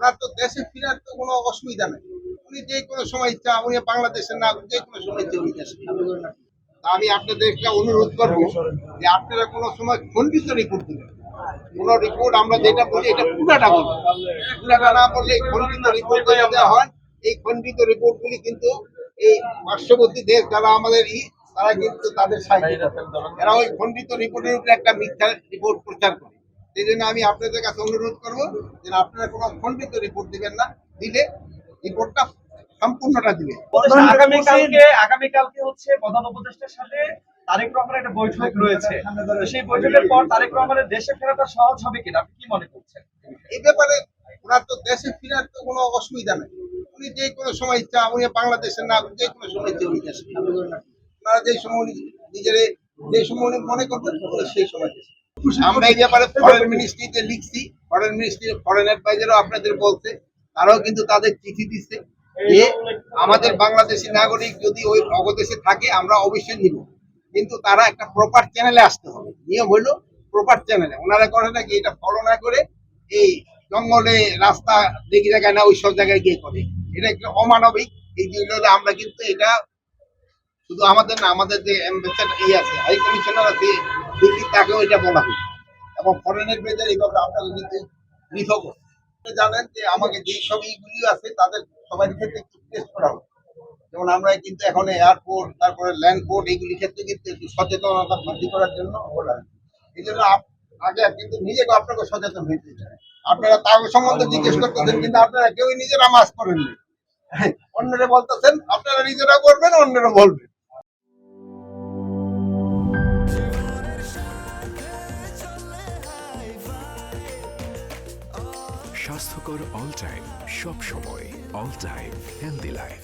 ওনার তো দেশে ফেরার তো কোনো অসুবিধা নেই। উনি যে কোনো সময় ইচ্ছা, উনি বাংলাদেশের নাগরিক, যে কোনো সময় ইচ্ছা উনি দেশে ফিরবেন। তা আমি আপনাদের একটা অনুরোধ করবো যে আপনারা কোনো সময় খণ্ডিত রিপোর্ট দিবেন। কোন রিপোর্ট আমরা যেটা বলি এটা পুরাটা বলবো, পুরাটা না বললে এই খণ্ডিত রিপোর্ট দেওয়া হয়। এই খণ্ডিত রিপোর্টগুলি কিন্তু এই পার্শ্ববর্তী দেশ যারা আমাদের তারা কিন্তু তাদের সাহায্য করে। এরা ওই খণ্ডিত রিপোর্টের উপরে একটা মিথ্যা রিপোর্ট প্রচার করে। সেই জন্য আমি আপনাদের কাছে অনুরোধ করবো যে আপনারা কোনো খণ্ডিত রিপোর্ট দিবেন না, দিলে রিপোর্টটা সম্পূর্ণটা দিবেন। আগামীকালকে হচ্ছে প্রধান উপদেষ্টার সাথে তারেক রহমানের একটা বৈঠক রয়েছে। তো সেই বৈঠকের পর তারেক রহমানের দেশে ফেরাটা সহজ হবে কিনা আপনি কি মনে করছেন? এই ব্যাপারে ওনার তো দেশে ফেরার তো কোনো অসুবিধা নেই। উনি যে কোনো সময় ইচ্ছা, উনি বাংলাদেশের নাগরিক, যে কোনো সময় ইচ্ছা উনি দেশে ফিরবেন। ওনারা যে সময় নিজেরে যে সময় উনি মনে করবেন উনি সেই সময় দেশে। আমরা এই ব্যাপারে ফরেন মিনিস্ট্রিতে লিখছি, ফরেন মিনিস্ট্রি ফরেন অ্যাডভাইজারও আপনাদের বলছে, তারাও কিন্তু তাদের চিঠি দিচ্ছে যে আমাদের বাংলাদেশি নাগরিক যদি ওই অবদেশে থাকে আমরা অবশ্যই নিব, কিন্তু তারা একটা প্রপার চ্যানেলে আসতে হবে। নিয়ম হলো প্রপার চ্যানেলে। ওনারা করে নাকি এটা ফলো না করে এই জঙ্গলে রাস্তা দেখি জায়গায় না ওই সব জায়গায় গিয়ে করে, এটা একটা অমানবিক। এই জন্য আমরা কিন্তু এটা শুধু আমাদের না, আমাদের যে অ্যাম্বাসেডার আছে, হাই কমিশনার আছে দিল্লি, তাকেও এটা বলা হয়েছে এবং ফরেনের বেজার এই ব্যাপারে আপনারা কিন্তু পৃথক জানেন যে আমাকে যে সব ইগুলি আছে তাদের সবার ক্ষেত্রে একটু টেস্ট করা হবে। যেমন আমরা কিন্তু এখন এয়ারপোর্ট, তারপরে ল্যান্ড পোর্ট, এইগুলি ক্ষেত্রে কিন্তু একটু সচেতনতা বৃদ্ধি করার জন্য বলা হয়। এই জন্য আগে কিন্তু নিজেকে আপনাকে সচেতন হইতে চায়। আপনারা তার সম্বন্ধে জিজ্ঞেস করতেছেন কিন্তু আপনারা কেউ নিজেরা মাছ করেননি, অন্যরা বলতেছেন, আপনারা নিজেরা করবেন, অন্যরা বলবেন। স্বাস্থ্যকর অল টাইম, সব সময় অল টাইম হেলদি লাইফ।